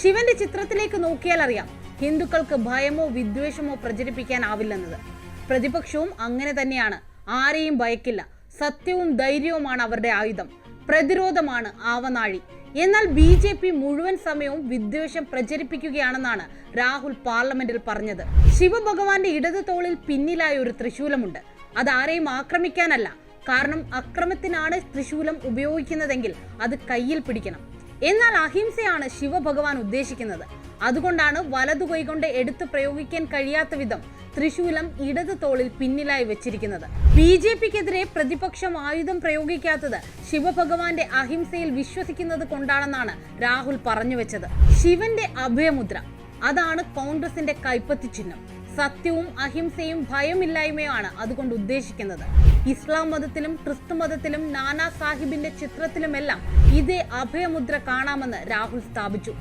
ശിവന്റെ ചിത്രത്തിലേക്ക് നോക്കിയാൽ അറിയാം ഹിന്ദുക്കൾക്ക് ഭയമോ വിദ്വേഷമോ പ്രചരിപ്പിക്കാനാവില്ലെന്നത്. പ്രതിപക്ഷവും അങ്ങനെ തന്നെയാണ്. ആരെയും ഭയക്കില്ല. സത്യവും ധൈര്യവുമാണ് അവരുടെ ആയുധം. പ്രതിരോധമാണ് ആവനാഴി. എന്നാൽ BJP മുഴുവൻ സമയവും വിദ്വേഷം പ്രചരിപ്പിക്കുകയാണെന്നാണ് രാഹുൽ പാർലമെന്റിൽ പറഞ്ഞത്. ശിവഭഗവാന്റെ ഇടത് തോളിൽ പിന്നിലായ ഒരു ത്രിശൂലമുണ്ട്. അത് ആരെയും ആക്രമിക്കാനല്ല. കാരണം അക്രമത്തിനാണ് ത്രിശൂലം ഉപയോഗിക്കുന്നതെങ്കിൽ അത് കയ്യിൽ പിടിക്കണം. എന്നാൽ അഹിംസയാണ് ശിവഭഗവാൻ ഉദ്ദേശിക്കുന്നത്. അതുകൊണ്ടാണ് വലതു കൈകൊണ്ട് എടുത്തു പ്രയോഗിക്കാൻ കഴിയാത്ത വിധം ത്രിശൂലം ഇടത് തോളിൽ പിന്നിലായി വെച്ചിരിക്കുന്നത്. BJPക്കെതിരെ പ്രതിപക്ഷം ആയുധം പ്രയോഗിക്കാത്തത് ശിവഭഗവാന്റെ അഹിംസയിൽ വിശ്വസിക്കുന്നത് കൊണ്ടാണെന്നാണ് രാഹുൽ പറഞ്ഞു വെച്ചത്. ശിവന്റെ അഭയമുദ്ര, അതാണ് കോൺഗ്രസിന്റെ കൈപ്പത്തി ചിഹ്നം. സത്യവും അഹിംസയും ഭയമില്ലായ്മയാണ് അതുകൊണ്ട് ഉദ്ദേശിക്കുന്നത്. ഇസ്ലാം മതത്തിലും ക്രിസ്തു മതത്തിലും നാനാ സാഹിബിന്റെ ചിത്രത്തിലുമെല്ലാം ഇതേ അഭയമുദ്ര കാണാമെന്ന് രാഹുൽ സ്ഥാപിച്ചു.